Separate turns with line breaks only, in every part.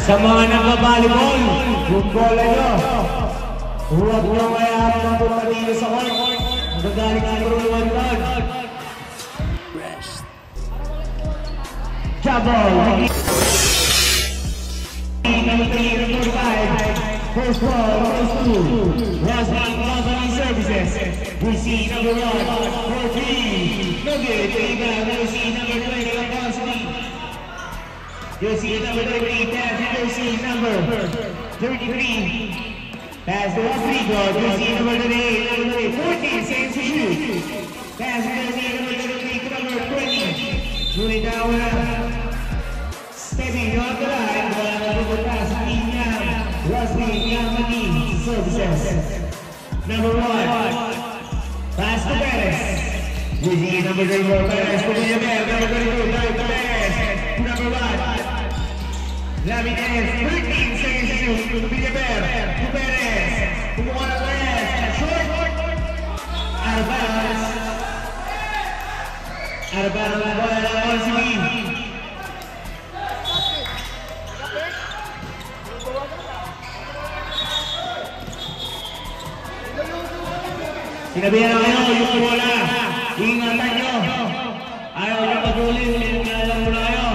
Sa mga nagbabalibol, yung bola nyo, huwag nyo kaya mapunta dito sa court. Magagaling ang ruluan doon. Jabol. First ball, first two. Rosman Company Services. We see number 1, 14. No good. We see number 20, Capacity. You see number 33, pass. You see number 33. Pass to Rodrigo. You see number 38, number 14, same to shoot. Pass to number 33 to number 20. Shooting down. Stepping on the line. Pass to Rosby Yamani Services. Number 1. Pass to Perez. You see number 34, Perez to Villaver. Number 22, Perez. Number 1. Laminez, 13 seconds to shoot. To Villaver. To Perez. To Juan Perez. Short. Out of bounds. Out of bounds. Bola si Lee. Sinabihan na kayo, yung bola. Ingatan nyo. Ayaw nyo pag-uli. Alam mo na kayo.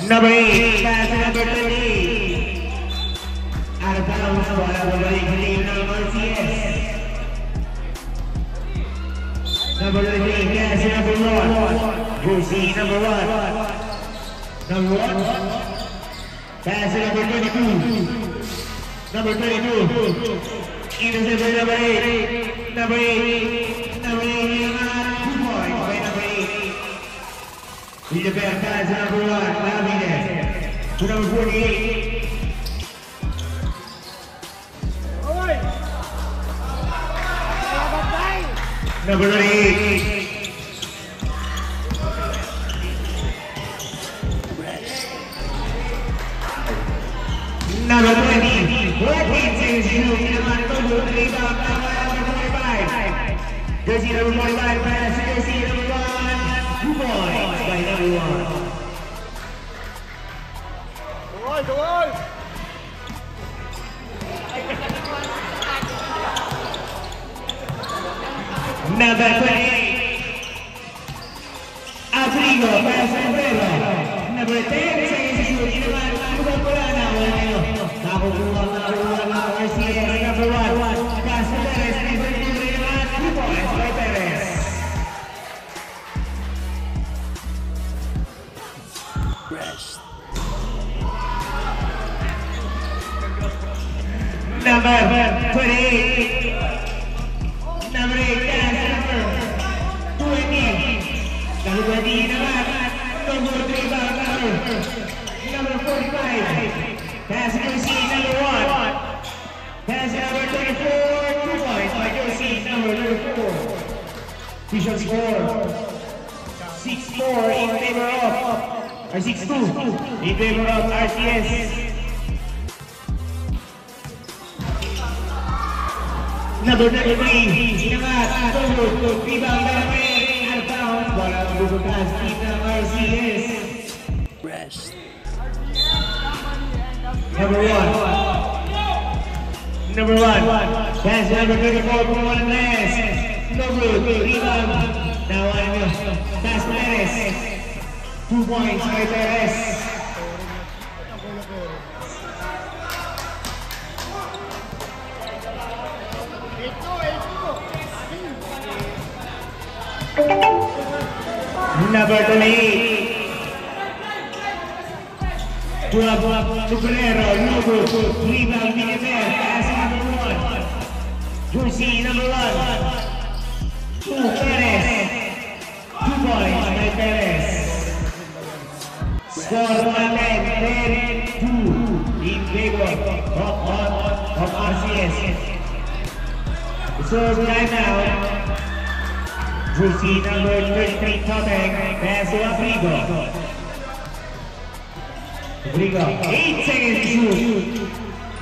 Number 8, pass to number 30. Out of bounds, bola babalik ng Marciez. Number 13, pass to number 1. Jersey number 1. Number 1. Pass to number 22. Number 22. Intercept number 8. Number 8. Number 8. 2 points by number 8. Villaver pass to number 1. Laminez. To number 48. Number 38. Number 20. 14 seconds to shoot. Number 45. Jersey number 45. Pass to jersey number 1. 2 points by number 1. Go on. Number 28. Afrigo, pass to Pedro. Number 10 seconds to shoot. Inaman, wala na. Nakukuha na RCS. Number 1. Pass to Perez. Number 2 points by Perez. Number 28. Number 8, number 20. Number 20 naman. Number 3 ba? Number 45. Pass to Jersey number 1. Pass to number 34. 2 points by Jersey number 34. Official score 6-4 in favor of, or 6-2 in favor of RCS. Number 33, sinamat, tulog, rebound na namin, out of bounds, bola magbubukas, team ng RCS. Rest. Number 1. Number 1, pass number 34, Juan Perez. No good, rebound, now pass Perez. 2 points by Perez. Number 28. Tucolero, Lugo, rebound, Villaver, pass number 1. Jersey number 1. To Perez. 2 points by Perez. Score 10-2 in favor of RCS. So right now, Jersey number 33, Toteng, pass to Afrigo. Afrigo, 8 seconds to shoot.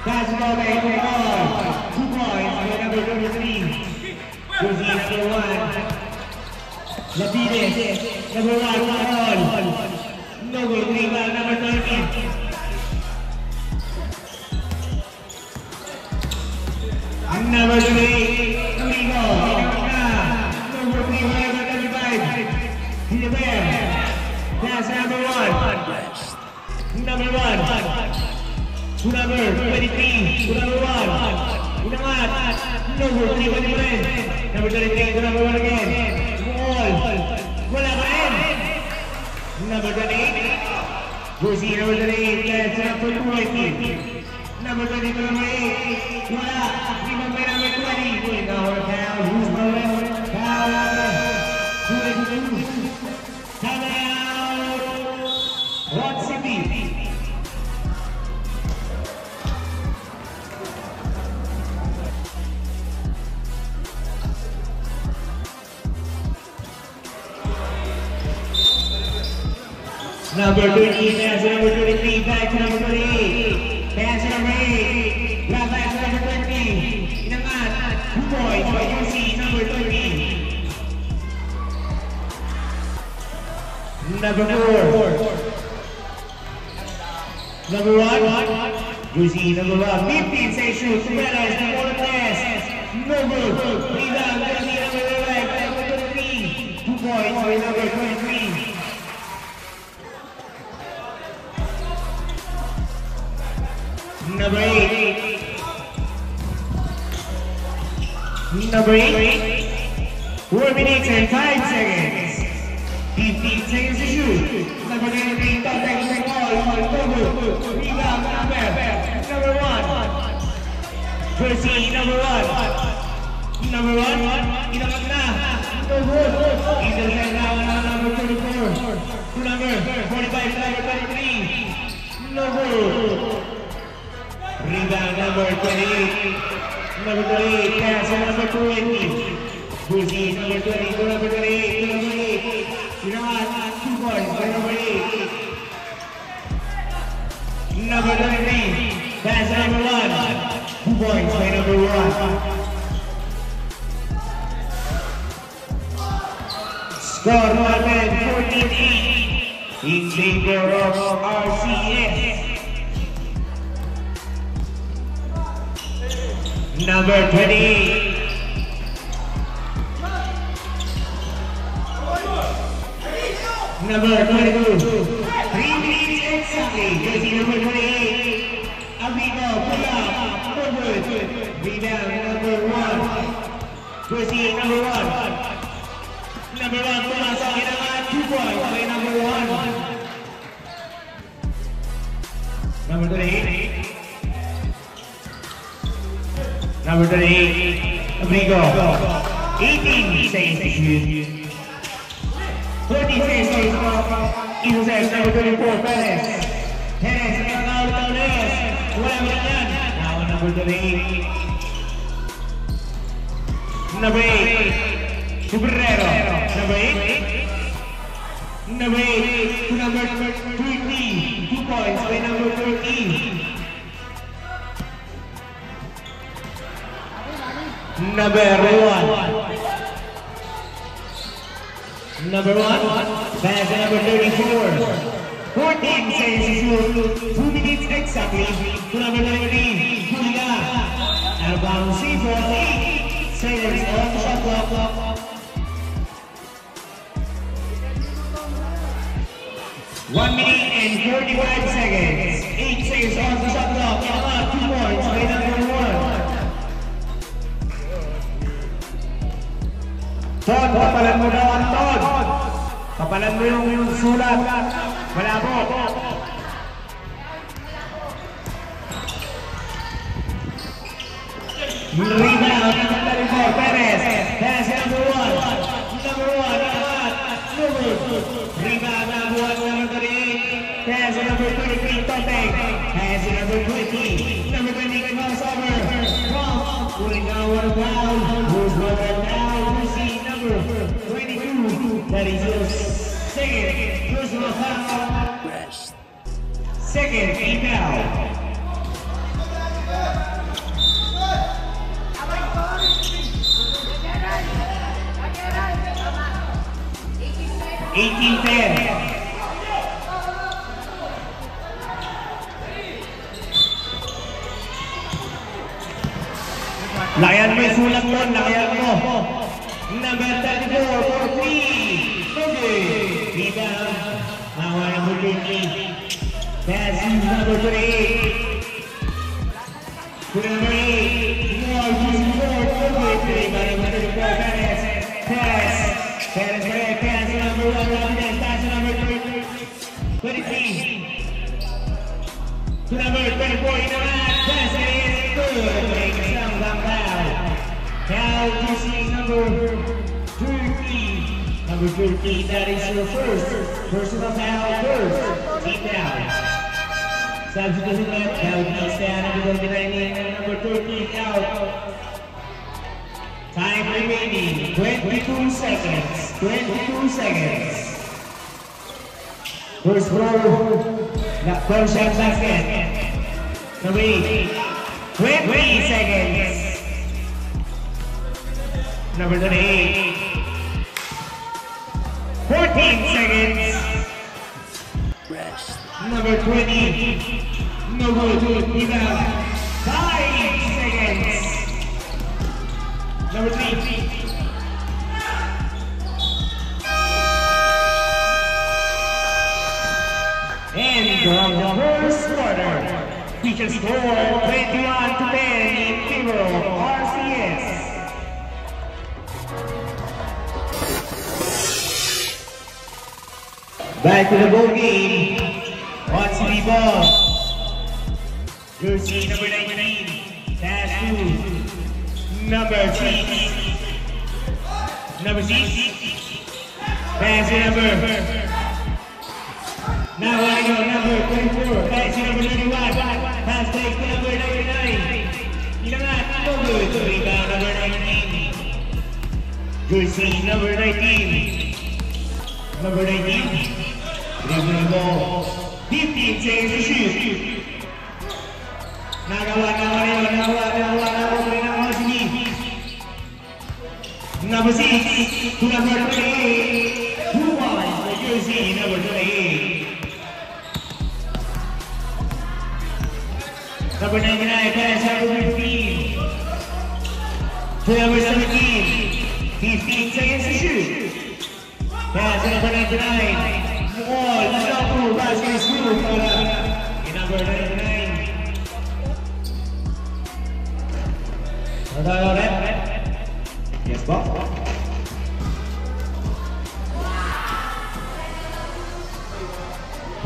Basketball back to ball. 2 points for number 23. Jersey number 1. Lapides, number 1, Carol. No good, rebound number 30. Number 3, Amigo. Number 3, number 35. Hilbert. Pass number 1. Number 1. To number 23. To number 1. Inangat. Number 3 pa rin. Number 33 to number 1 again. Ball. Wala pa rin. Number 28. Jersey number 28. That's number 20. Number 20 to number 8. Wala. Number 20. Now we're down. Who's going? Foul. Time out. Rock City. Number 20, pass number 23, back to number 28. Pass number 8, grab back to number 20. Inangat, 2 points by UC, number 20. Number 4. Number 1, UC, number 1. 15 says shoot, Perez, number 1 pass. No good, rebound, UC, number 11, number 23. 2 points by number 23. Number 8. Number 8. 4 minutes and 5 seconds. 15 seconds to shoot. Number 93, contact with ball. Rebound, number 1. Jersey, number 1. Number 1. Inangat na. No good. Intercept now, number 34. To number 45, number 23. No good. Rebound number 28. Number 28, pass number 20. Jersey number 20 to number 28 to number 8. Inangat, 2 points by number 8. Number 23, pass number 1. 2 points by number 1. Score 14-8 in favor of RCS. Number 28. Number 22. 3 minutes exactly. Jersey number 28. Amigo, pull up. Forward. Rebound number 1. Jersey number 1. Number 1, pumasok. Inangat 2 points by number 1. Number 28. Number 38, Amigo. 18 seconds to shoot. 14 seconds to shoot. Intercept number 24, Perez. Perez, nakakawit ang Perez. Wala mo lang yan. Now number 38. Number 8, Subrero. Number 8. Number 8 to number 30. 2 points by number 13. Number 1. Number 1. Pass number 34. 14 seconds to shoot. 2 minutes exactly. To number 19. Julia. Out of bounds. C4. 8 seconds on the shot clock. 1 minute and 45 seconds. 8 seconds on the shot clock. 2 points by number 1. Todd, kapalan mo daw ang Todd. Kapalan mo yung sulat. Wala po. Rebound, number 34, Perez. Pass number 1. Number 1, rebound number 1, number 38. Pass number 23, Totek. Pass number 20. Number 20, crossover. Pulling down one down. Who's running down? We see number 22. That is your second personal foul. Second foul. 18-10. Layan mo yung sulat mo, layan mo. Number 34 for 3. Okay. Rebound. Mawa number 20. Pass number 38. To number 8. More, okay. Number 34, Perez. Perez. Perez, pass number 1. Rapides, pass number 23. To number 24, Inaman. Pass is good. Makes some foul. Now using number 13. Number 13, that is your first personal foul first. Team down. Substitution left. Now we stand under the 19 number 13 out. Time remaining 22 seconds. 22 seconds. First row. First shot basket. Number 8. 20 seconds. Number 38. 14 seconds. Number 20. No good. Rebound. 5 seconds. Number 3. And the first quarter, feature score 21-10 in favor of RCS. Back to the ball game. What's the ball? Jersey number 19. Pass to number 6. Number 6. Pass to number. Now I go number 24. Pass to number 31. Pass back to number 99. Inaman, no good. Rebound number 19. Jersey number 19. Number 19. Dribbling ball. 15 seconds to shoot. Nagawa. Number 6 to number 28. 2 points for Jersey number 28. Number 99 pass number 15. To number 17. 15 seconds to shoot. Pass number 99. Oh, Liverpool basket is good para number 99. Ada red? Yes, Bob.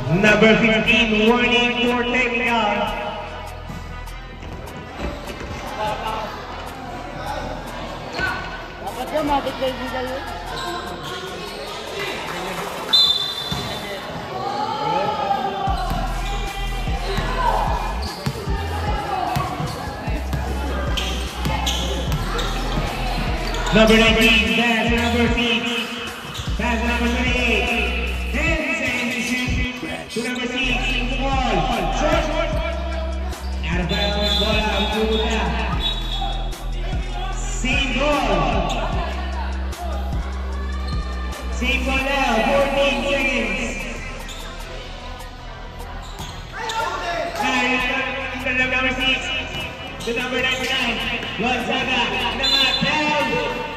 Number 15, warning for taking out.
Dapat yung mabigay dito.
Number 19, pass number 6, pass number 28, 10 seconds to shoot, to number 6, in the ball, short, out of bounds, ball out, Buda, same ball now, 14 seconds, number 6, to number 99, Gonzaga, number 10.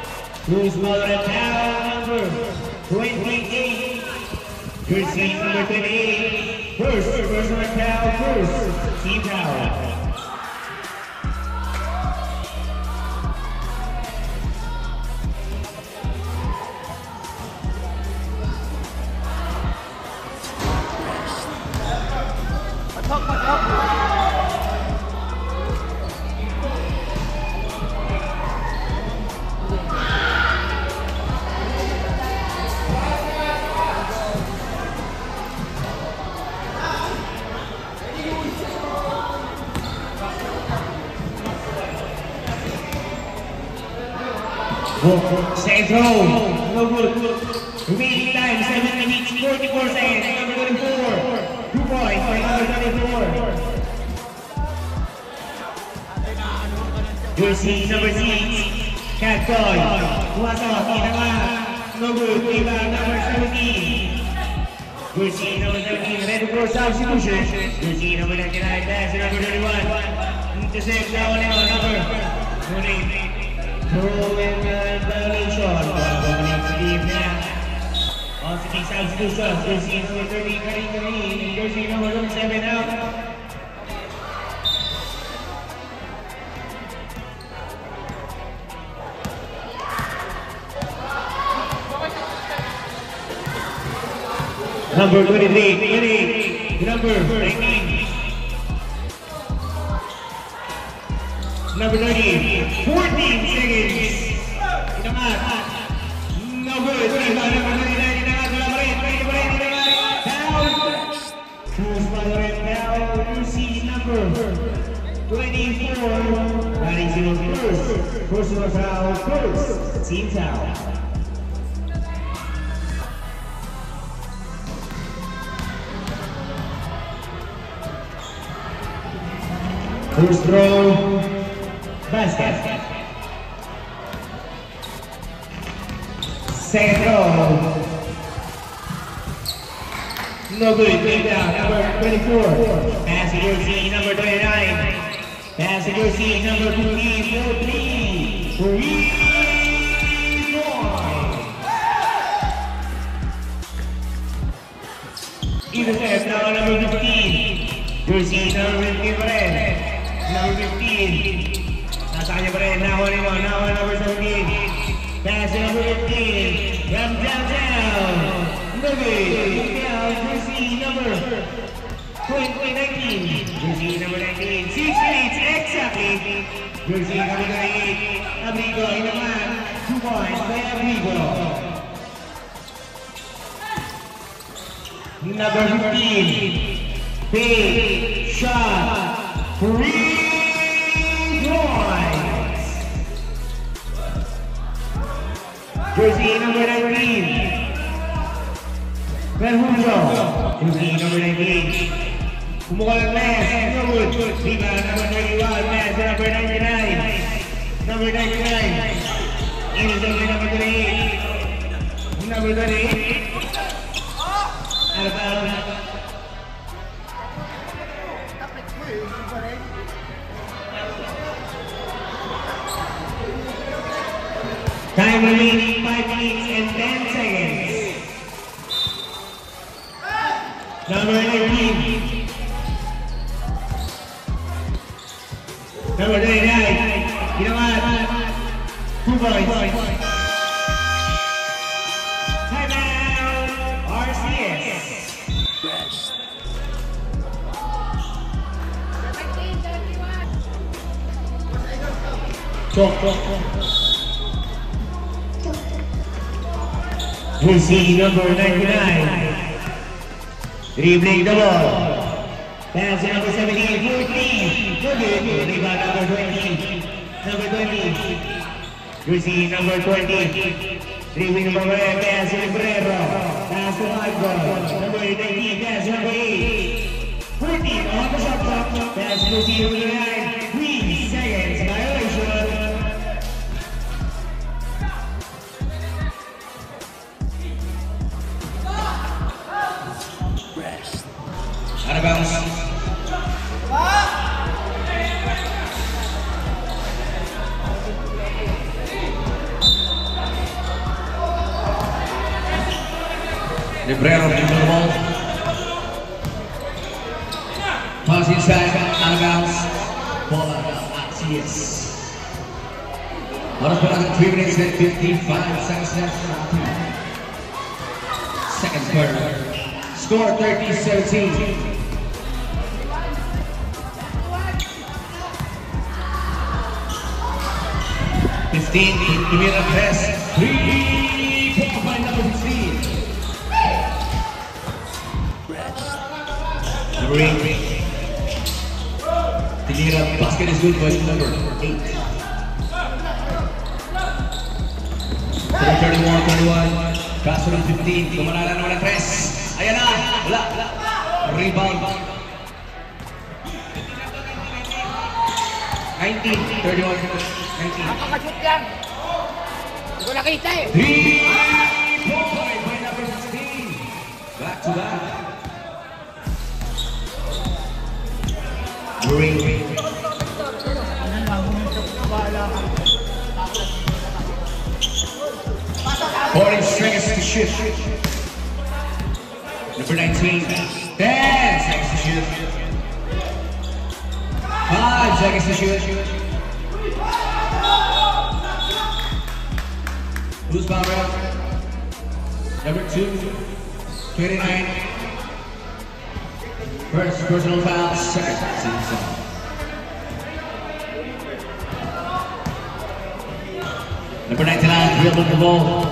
Who's Mother Town number 28? Jersey number 28. First Town first. Team Tower. Second throw, no good. Remaining time, 7 minutes, 44 seconds. Number 24, 2 points by number 24. Jersey number 6, Catboy. Pumasok, Inaman. No good. Rebound number 17. Good see number 17. Ready for substitution. Good see number 99. Pass number 31. Intercept now number 20. Throwing violation. Leave now. On to the substitution. Good see number 30. Cutting. Good see number 27 out. Number 23, number 19, number 30, 14 seconds. Inamat. Number 25, number 29, inamat. Foul. Who's foul? You see number 24. That is your first. Personal foul, first. Team foul. First throw, basket. Second throw, no good. Rebound number 24. Pass to Jersey number 29. Pass to Jersey number 15. 3 Intercept now number 15. Jersey number 15. Number 15. Nasa kanya pa rin. Nakuha number 17. Pass to number 15. Ram down. Down. Jersey number 19. Jersey number 19. 6 minutes exactly. Jersey number 38. Abrigo naman. 2 points by Abrigo. Number 15. Big shot. 3 points. Jersey number 19. Berhujo. Jersey number 19. Kumuha ng pass. No good. Rebound number 31. Pass number 99. Number 99. Intercept number 38. Number 38. Out of bounds. Time remaining 5 minutes and 10 seconds. Number 19. Number 39. Ginawan. 2 points. Timeout. RCS. Chok. Jersey number 99. Dribbling the ball. Pass number 17, 14. Good. Rebound number 20. Number 20. Jersey number 20. Dribbling the ball. Pass to Guerrero. Pass to Michael. Number 19. Pass number 8. 14. On the shot clock. Pass to Jersey number 9. 3 seconds. Violation. Out of bounds. Librero in the ball. Pass inside, out of bounds. Ball out of bounds. Yes. Out of bounds, 3 minutes and 55 seconds left. Second quarter. Score 30-17. 15, Timira press, 3 by number 16. Number 8. Timira basket is good by number 8. 31, kaso ng 15, kumalala naman ang press. Ayan na, wala. Rebound. 19, 31, 19.
Napakashoot yan. Hindi ko nakita eh.
3
to back. Green. 40 seconds to shoot. Number 19. 10 seconds to shoot. 5 seconds to shoot. Who's foul round? Number 2. 29. First personal foul. Second. Number 99, dribbling the ball.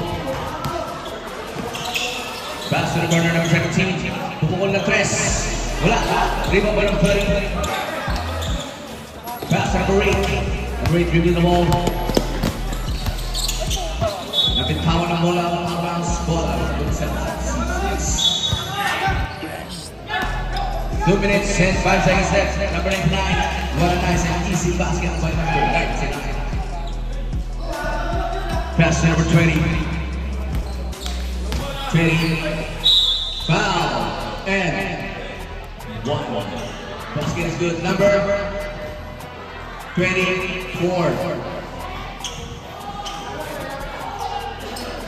Pass to the corner, number 17. Pupukol na 3. Wala. Rebound by number 30. Pass to number 8. Number 8, dribbling the ball. Napitawan ng bola. Bounce. Bola. 2 minutes and 5 seconds left. Number 99. What a nice and easy basket by number 99. Pass to number 20. 20. Foul. And 1. Basket is good. Number 24.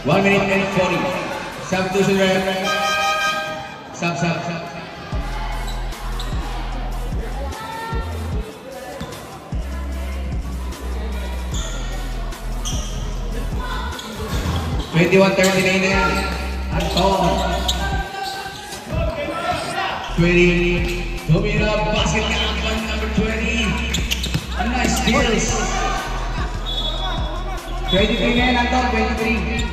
1 minute and 40. Substitution ref. Sub. 21-39 na yan. Anton. 20. Tumira. Basket count by number 20. A nice steals. 23 na yan, Anton. 23.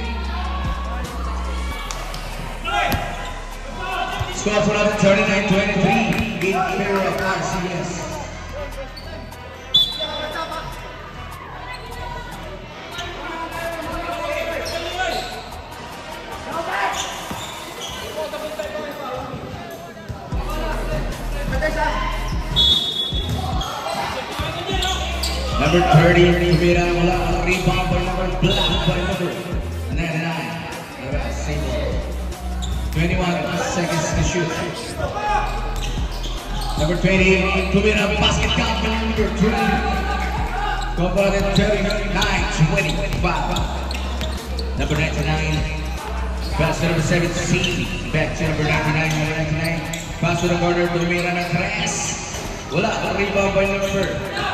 Score for number 39-23 in favor of RCS. Number 30, tumira wala ang rebound by number black by number 99. Single. 21 seconds to shoot. Number 20, tumira basket count by number 20. Go for it, 39-25. Number 99, pass to number 17. Back to number 99, number 99. Pass to the corner, tumira ng 3. Wala ang rebound by number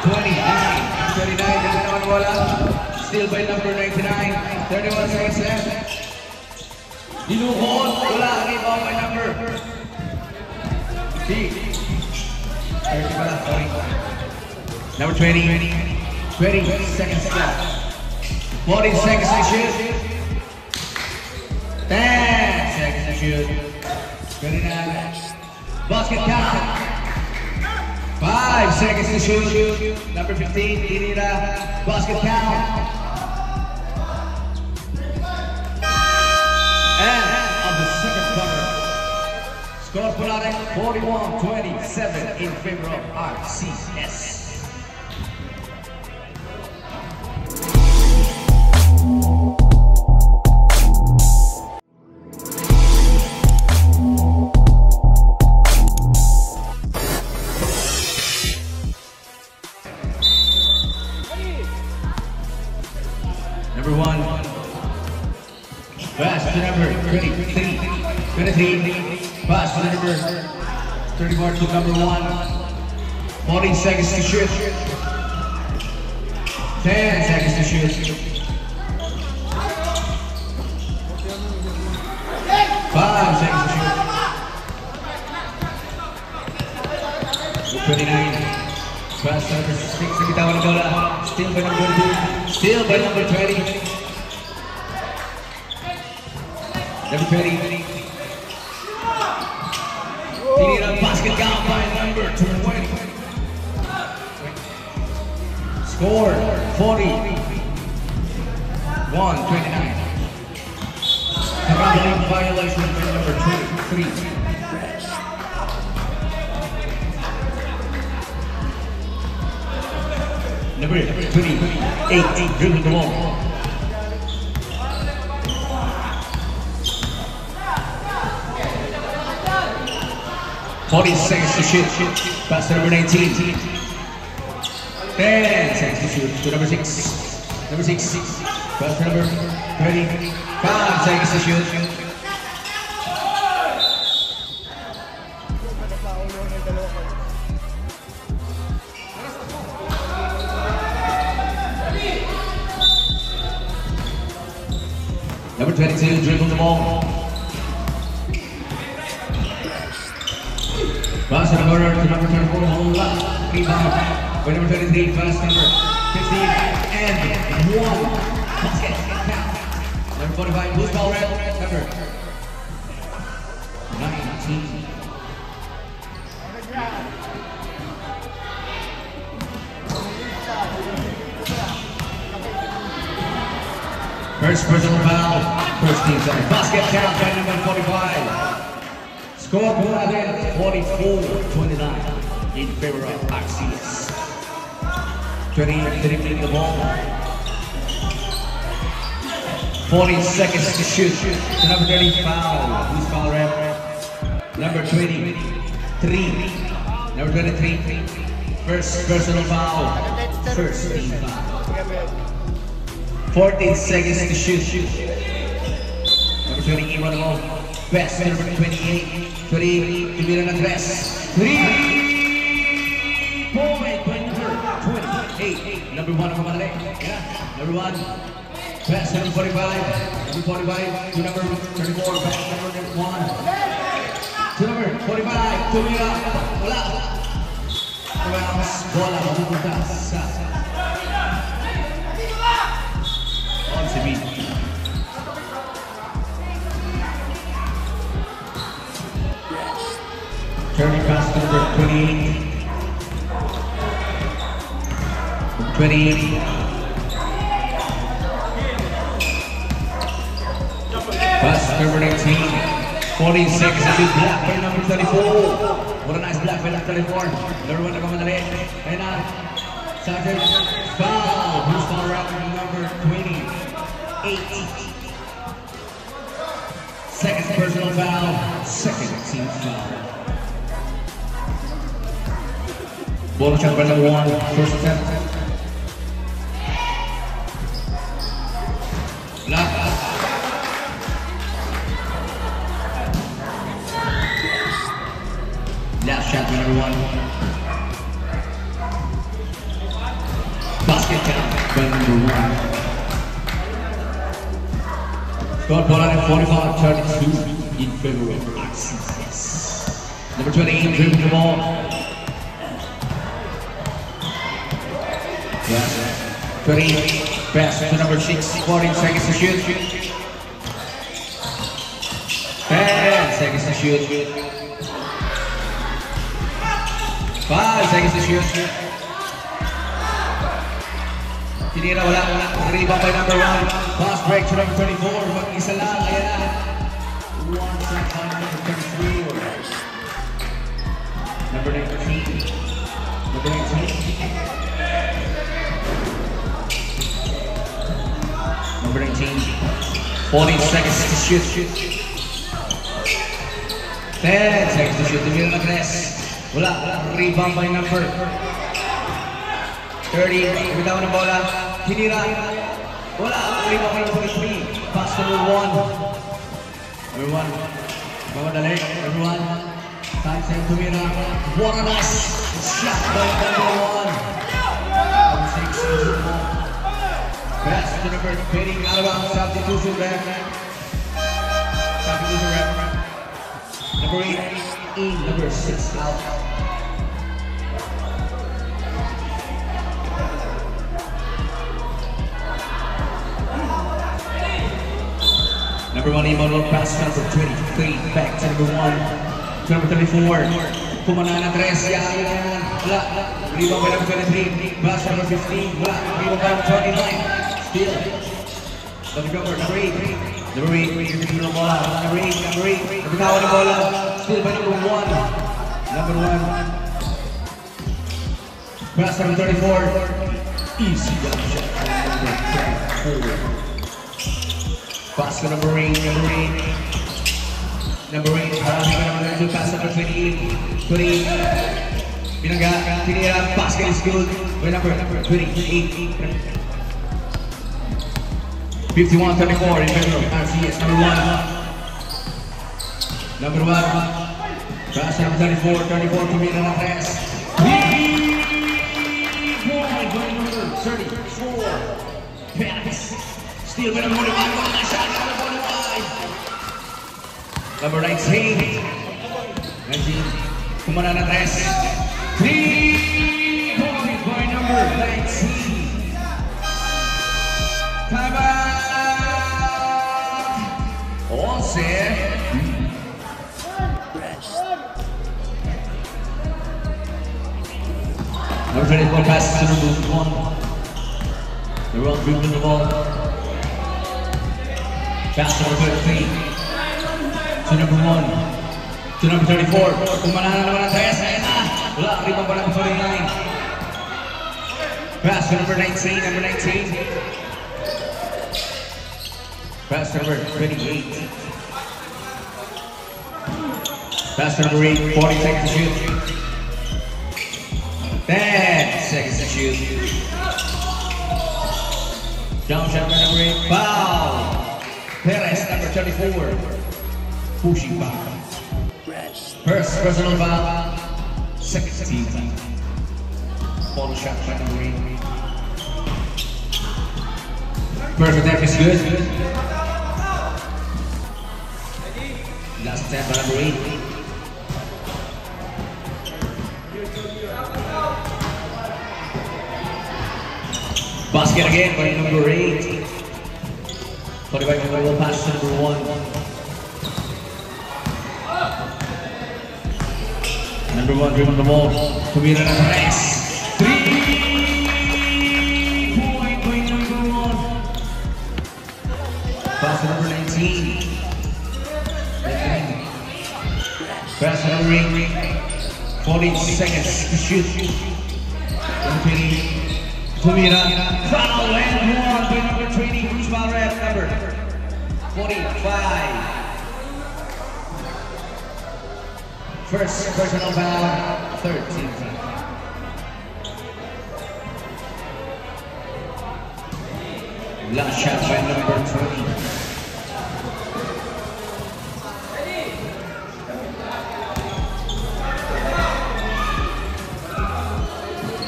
29. 39, naman wala. Still by number 99. 31 seconds left. Dinuhon. Wala. Rebound by number 30 pala. Sorry. Number 20. 20 seconds left. 40 seconds to shoot. 10 seconds to shoot. 29. Basket count. 5 seconds to shoot. Number 15, Tinira. Basket count. And of the second quarter, score for Larek 41-27 in favor of RCS. Number 1, pass to number 23, pass to number 34 to number 1, 40 seconds to shoot, 10 seconds to shoot, 5 seconds to shoot, 29, pass to number 6, bitawan ng bola, still by number 2, still by number 20. Number 20. Tinira basket count by number 20. Score 41-29. Traveling violation by number 23. Number 28, dribbling the ball. 40 seconds to shoot. Pass to number 19. 10 seconds to shoot to number 6. Number 6. Pass to number 35 seconds to shoot. Number 22 dribbles the ball. Pass to number 24, hold up. Rebound by number 23, pass number 15 and 1. Basket count. Number 45, loose ball red. Number 19. First personal foul, first team foul. Basket count by number 45. Score Buladin 44-29 in favor of Axios. 20 dribbling the ball. 40 seconds to shoot. To number 30 foul. Who's foul rep? Number 23. Number 23. First personal foul. First team foul. 14 seconds to shoot. Number 28 on the ball. Best number 28. 28 to be an address. 3 point by number 28. Number 1 from Manila. Yeah. Number 1. Best number 45. Number 45 to number 34. Best number 1. To number 45. Tumira. Wala. Bola mapupunta sa turning pass to number 28. 28. Pass number 19. 40 seconds to shoot. Black by number 34. What a nice black by number 34. Number 1 na kamadali. Ayun na. Sergeant foul. Who's foul route number 28. Second personal foul. Second team foul. Ball shot by number 1. First attempt. Black. Last shot by number 1. Basket count by number 1. Score ball at 45-32 in favor of Axios. Number 28 dribbling the ball. Yeah. 28 pass to number 6. 14 seconds to shoot. 10 seconds to shoot. 5 seconds to shoot. Tinira wala. Rebound by number 1. Pass break to number 24. Mag-isa lang. Ayan na. 1 second by number 33. Number 19. Number 19. Number 19. 40 seconds to shoot. 10 seconds to shoot. Tinira mag-rest. Wala. Rebound by number 30, bitaw ng bola, hinira, wala, rebound by number 3, pass to number 1. Number 1, mamadali, number 1, time save to Mira, what a nice shot by number 1. Number 6, pass to number 20, out of bounds, substitution rep. Number 8, in, number 6, out. Number 1, Emmanuel pass number 23, back to number 1, to number 34. Pumanan ang 3, yan, wala. Rebound by number 23, pass number 15, wala. Rebound by number 29, still. Number 8, number 8, yung ng bola, number 8, nabitawan ng bola, still by number 1, number 1. Pass number 34, easy jump shot from number 34. Pass to number 8, Number 8, number 2, pass number 28. 28. Binangga, tinira, basket is good. By number 28. 51-34 in favor of RCS. Number 1. Pass number 34. 34 tumira ng press. 3-point by number 34. Pass. Steal by number 45. One shot, number 45. Number 19. 19. Kumana ng press. 3-point by number 19. Time out. All set. Number 24 passes to number 1. The wrong dribbling the ball. Pass to number 3. To number 1. To number 34. Kumana na naman ang tres. Ayan na. Wala. Rebound pa number 49. Pass to number 19. Number 19. Pass to number 28. Pass to number 8. 40 seconds to shoot. 10 seconds to shoot. Jump shot by number 8. Foul. Perez, number 34. Pushing foul. First personal foul. Second team. Follow shot by number 8. First attempt is good. Last attempt by number 8. Basket again by number 8. 45 number will pass to number 1. Number 1 dribbling the ball. Tumira ng press. 3-point by number 1. Pass to number 19. Pass to number 8. 40 seconds to shoot. Tumira, foul and 1 by number 20. Who's foul red number 45. First personal foul, 13. Last shot by number 20.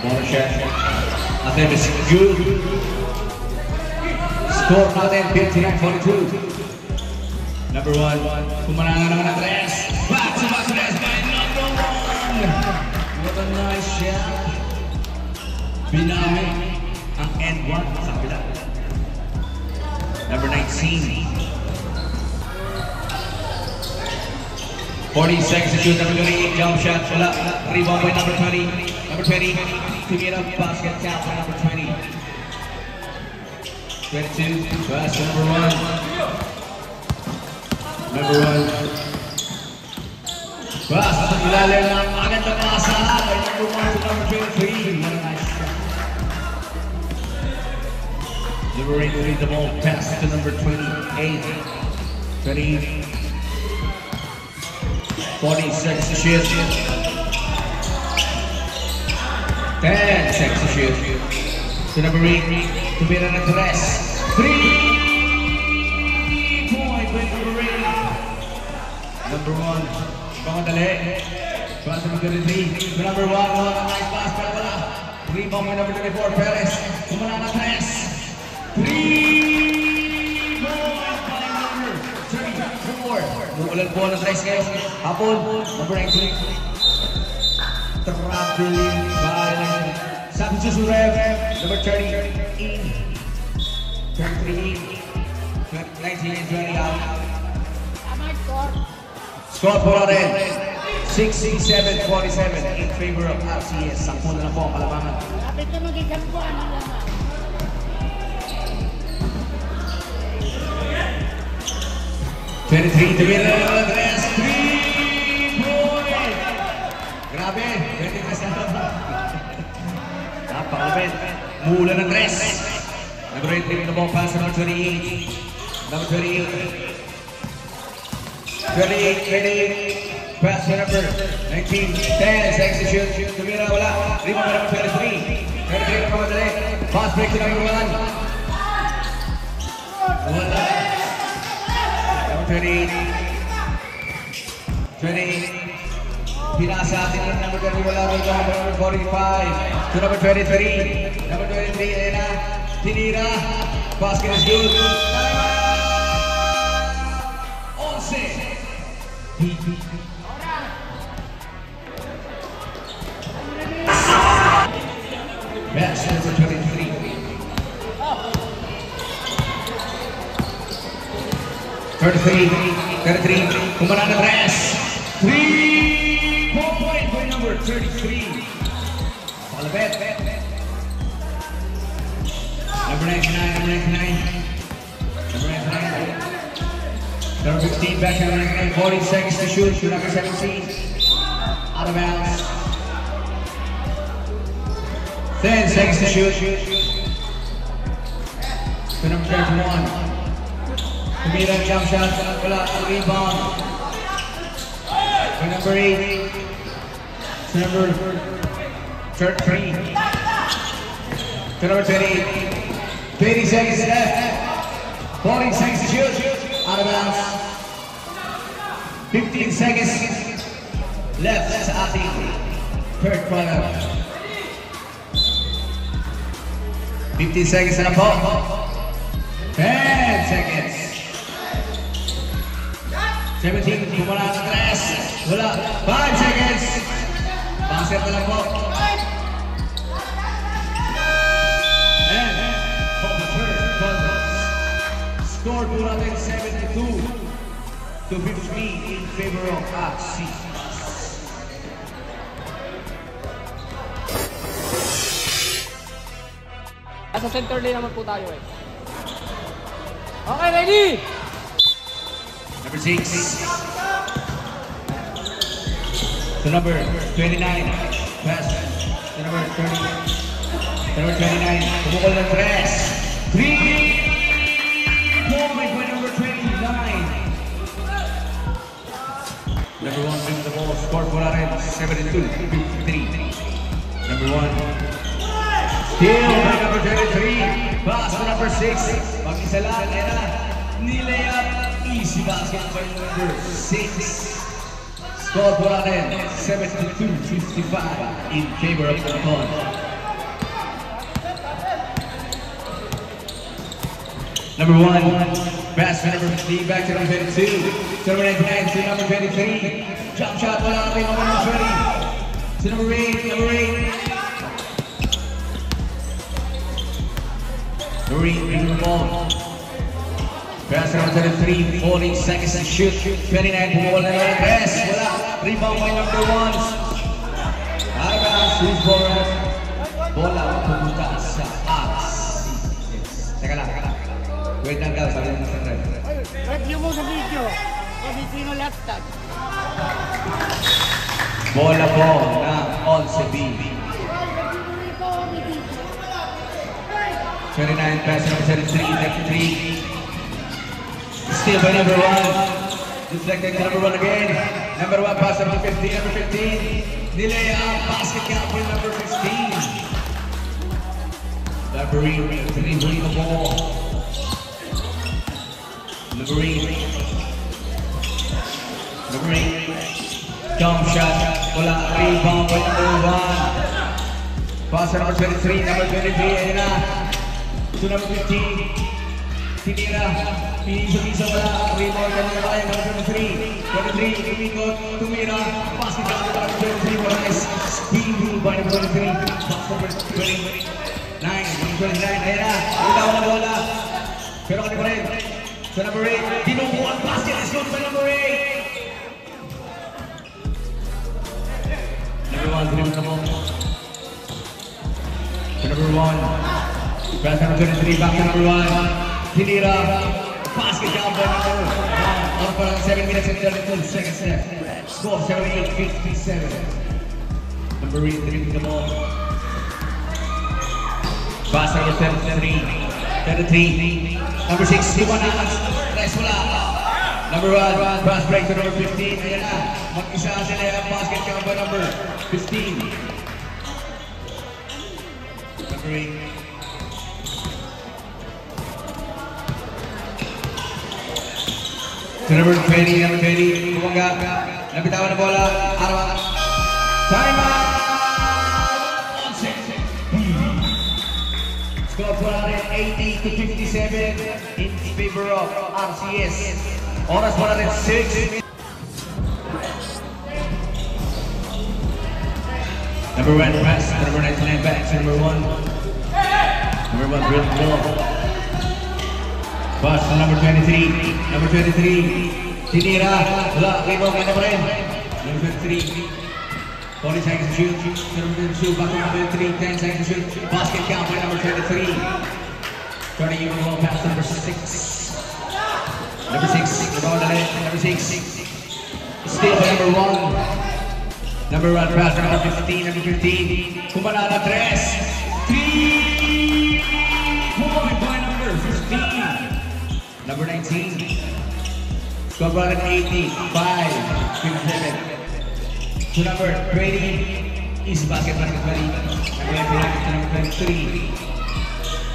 One shot. Attempt is good. Score natin 59-42. Number 1, kumanangan naman ang tres. Back to back tres by number 1. What a nice shot. Binami ang end 1 sa kapila. Number 19. 40 seconds to shoot. Number 28, jump shot. Wala. Rebound by number 20. Number 20. Tumira basket count by number 20. 22, pass to number 1. Number 1. Pass sa ilalim ng agad na pasa by number 1 to number 23. What a nice shot. Number 8 leads the ball. Pass to number 28. 20. 40 seconds to shoot. 10 seconds to shoot. To number 8, tumira ng tres. 3-point by number 8. Number 1, pangadali. Pass to number 33. To number 1, nice pass, pero wala. Rebound by number 24, Perez. Kumana ng tres. 3-point by number 34. Umuulan po ng tres ngayon. Hapon, number 19. Traveling by Samson Surev, number 30, 33, 19 and 20 out. Score po natin, 67-47 in favor of RCS. 10 na po ang kalamangan.
Lapit na mag-ikampuan ang laman.
23 to be the tres. 3-point. Grabe, 23 na naman. Napakalapit. Mula ng tres. Number 8, the ball pass to number 28. Number 28. 28, 28. Pass to number 19. 10 seconds to shoot. Tumira, wala. Rebound by number 23. 33 number 1. Pass break to number 1. Wala. Number 28. 28. Pinasa atin ng number 20. Wala. Rebound by number 45. To number 23. Number 23. Ayan na. Tinira. Basket is good. That's number 23. 33. Kumanan na tres. 3-point by number 33. Palabet. Number 99. Number 15 back to number 99. 40 seconds to shoot. To number 17. Out of bounds. 10 seconds to shoot. To number 31. Tumira jump shot. Wala. Rebound. To number 8. To number 33. To number 28. 20 seconds left. 40 seconds to shoot. Out of bounds. 15 seconds left sa ating third quarter. 15 seconds na po. 10 seconds. 17, kumala ng tres. Wala. 5 seconds. Basket na lang po. And for the third quarter, score po natin 72-50 in favor of AC.
Sa center lane naman po tayo eh. Okay, ready?
Number 6. To number 29. Pass. To number 30. To number 29. Pumukol ng tres. 3-point by number 29. Number 1 brings the ball. Score for natin 72-53. Number 1. Still by number 33. Pass to number 6. Mag-isa lang. Yan na. Nilayap. Easy basket by number 6. Score po natin 72-55 in favor of the Con. Number 1. Pass to number 15. Back to number 22. To number 99. To number 23. Jump shot po natin number 20. To number 8. Number 8. Green into the ball. Pass to number 33, 40 seconds to shoot. 29, pumukol na naman. Press, wala. Rebound by number 1. Arabas, who's forward. Bola, pumunta sa Axe. Teka lang. Wait lang daw, sabi naman sa red.
Review mo sa video. Kasi sino left tag.
Bola po ng 11B. 29, pass to number 33, 33. Still by number 1. Deflected to number 1 again. Number 1 pass to number 15, number 15. Nilay ang basket count for number 15. Number 8, dribbling the ball. Number 8. Number 8. Jump shot. Wala. Rebound by number 1. Pass to number 23, number 23. Ayan na. To number 15, tinira, pinisa wala, rebound ka nila tayo, number 23, umikot, tumira, basket ka nila, number 23, wala is spin rule by number 23, box number 29, ayan na, wala, pero kani pa rin, to number 8, dinubuan, basket is good by number 8, number 1, tinira mo, to number 1, pass number 23, back to number 1. Tinira. Basket down by number 1. On for 7 minutes and 32 seconds left. Score 78-57. Number 8, dribbling the ball. Pass number 33. Number 6, Liwanas. Rest wala. Number 1, pass break to number 15. Ayan na. Mag-isa sila yung basket count by number 15. Number 8. To number 20, Bumangga. Nabitawan na bola. Araw. Time out! Score for 80 to 57 in favor of RCS. Oras for 6. Number 1 pass, number 99 back, number 1. Number 1 drill ball. Pass to number 23. Number 23. Tinira. Wala, rebound ka na pa rin. Number 23. 40 seconds to shoot. Number 22, back to number 3. 10 seconds to shoot. Basket count by number 23. Turning even ball pass to number 6. Number 6, rebound ulit. Number 6. Steal by number 1. Number 1 pass to number 15. Number 15. Kumala na 3. 3-point by number 15. Number 19. Score for 80. 5-57. To number 20, easy basket, number 20. Number 19 to number 23.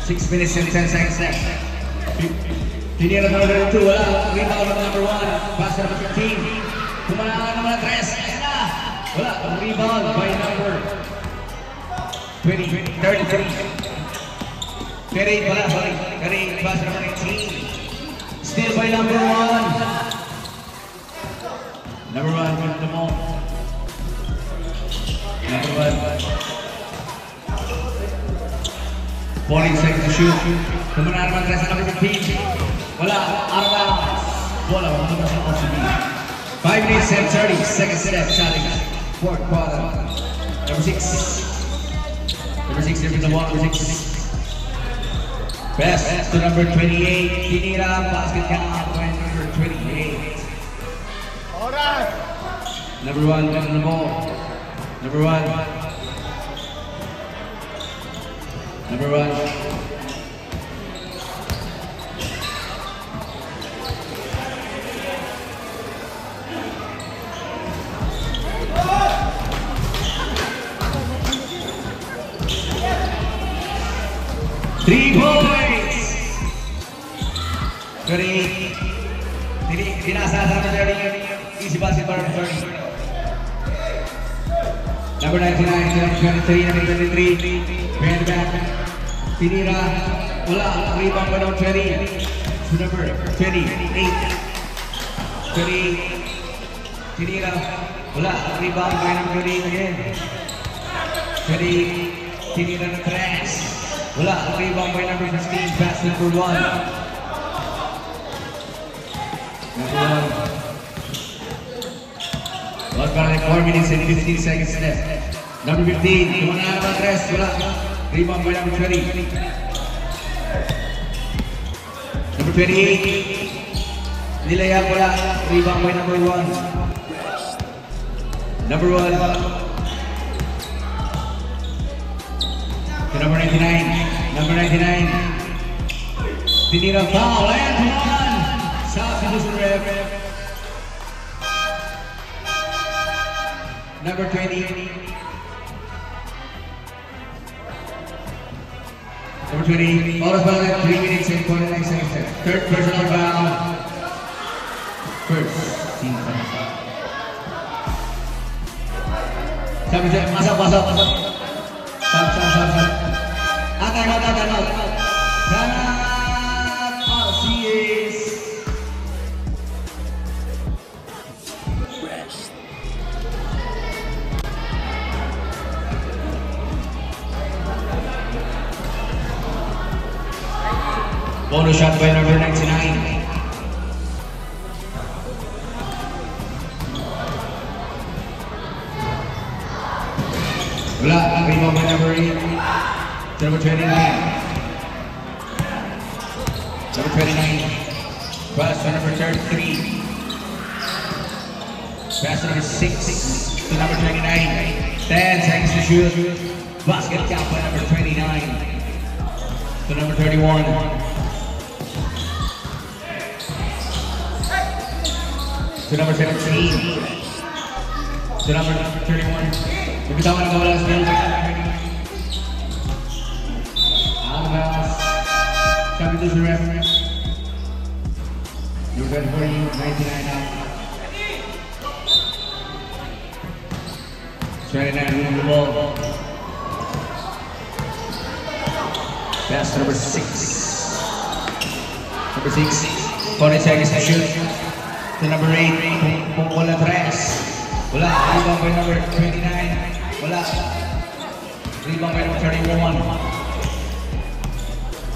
6 minutes and 10 seconds left. Tinira number 2, wala. Rebound number 1, pass number 15. Kumala naman ang 3, ayun na. Wala, rebound by number 33. 38, wala, sorry. 38, pass number 19. Steal by number 1. Number 1, win the ball. Number 1. 40 seconds to shoot. Kumana naman 3 sa number 15. Wala, Arba. Bola, wala naman sa OCB. 5 minutes and 30 seconds left. Challenge. Fourth quarter. Number 6. Number 6, there's the ball. Number 6. Pass to number 28. Tinira, basket count by number 28.
Oras!
Number 1, on the ball. Number 1. Number 1. Three points. 30. Dinasa number 30. Easy basket by number 30. Number 99, number 23, number 23. Behind the back. Tinira. Wala. Rebound by number 20. To number 28. 20. Tinira. Wala. Rebound by number 28 again. 20. Tinira na 3. Wala. Rebound by number 15. Pass number 1. Number 1. About 4 minutes and 15 seconds left. Number 15, kumana naman 3, wala. Rebound by number 20. Number 28, nilayap, wala. Rebound by number 1. Number 1. To number 99. Number 99. Tinira foul and 1. South Susan Rev. Number 20. Number 20. Oras pa lang 3 minutes and 49 seconds. Third personal foul. First team foul. Sabi siya, masap. Sab. Time out. RCS. Bonus shot by number 99. Wala, rebound by number 8. Number 29. Number 29. Pass to number 33. Pass to number 6 to number 29. 10 seconds to shoot. Basket count by number 29 to number 31. to number 17. To number 31. Nabitawan na wala sa out of bounds. Substitution referee. You're good for you. 99 out. 29 moving the ball. Pass to number 6. Number 6. 40 seconds to shoot. To number 8. Pungkola Tres. Wala. Rebound by number 29. Wala. Rebound by number 31.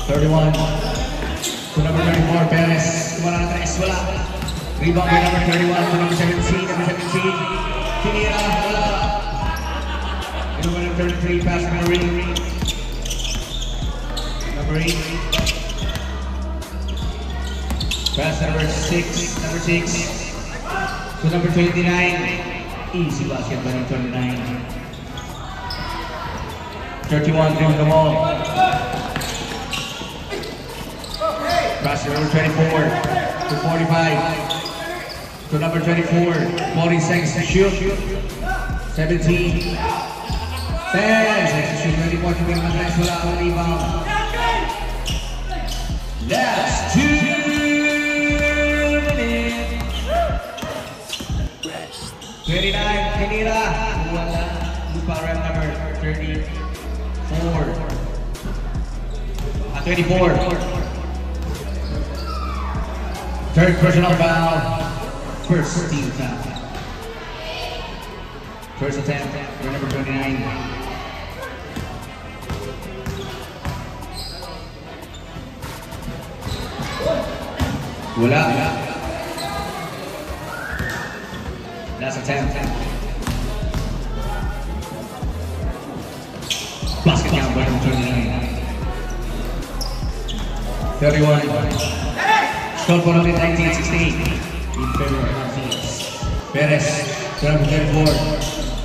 31. To number 34. Perez. Wala na Tres. Wala. Rebound by number 31. To number 17. Number 17. Tinira. Wala. Number 33. Pass to number 8. Number 8. Pass number 6. Number 6. To number 29. Easy basket by number 29. 31 dribbling the ball. Pass to number 24. To 45. To number 24. 40 seconds to shoot. 17. 10 seconds to shoot. 24 to win the match. Wala ang rebound. Last 2 minutes. 29, Pinira. Wala. Lupa rep number 34. 24. Third personal foul. First team foul. First attempt for number 29. Wala. Last attempt. Basket count by number 29. 31. Scored for 1968 in February. Perez to number 34.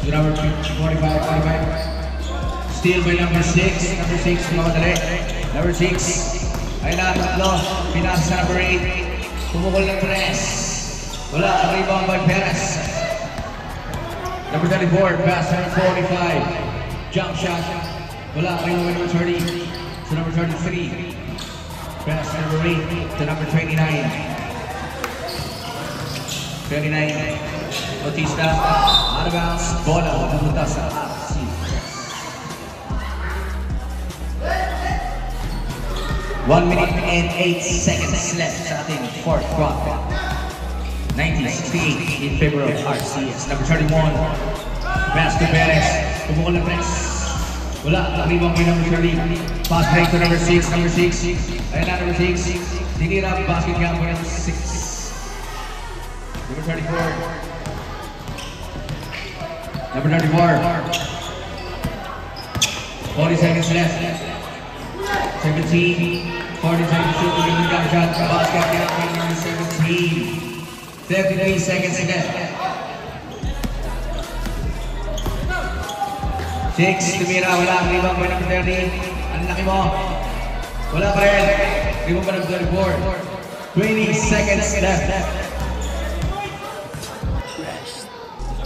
To number 45. Steal by number 6. Number 6, mamadali. Number 6. Ay na, tatlo. Pinasa sa number 8. Pumukol ng Perez. Wala, rebound by Perez. Number 34, pass number 45. Jump shot. Wala, rebound by number 30. To number 33. Pass number 8 to number 29. 29. Bautista. Out of bounds. Bola. Pumunta sa RC. 1 minute and 8 seconds left sa ating fourth quarter. 1968 in favor of RCS. Number 31. Pass to Perez. Pumukol na press. Wala. Rebound by number 30. Pass break to number 6. Number 6. Ayun na, number 6. Dinira. Basket count by number 6. Number 34. Number 34. 40 seconds left. 17. 40 seconds to shoot. The jump shot. Basket count by number 17. 33 seconds left. 6, tumira, wala. Rebound by number 30. Ang laki mo. Wala pa rin. Rebound by number 34. 20 seconds left.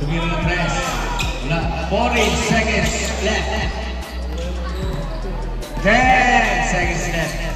Tumira ng press. Wala. 40 seconds left. 10 seconds left.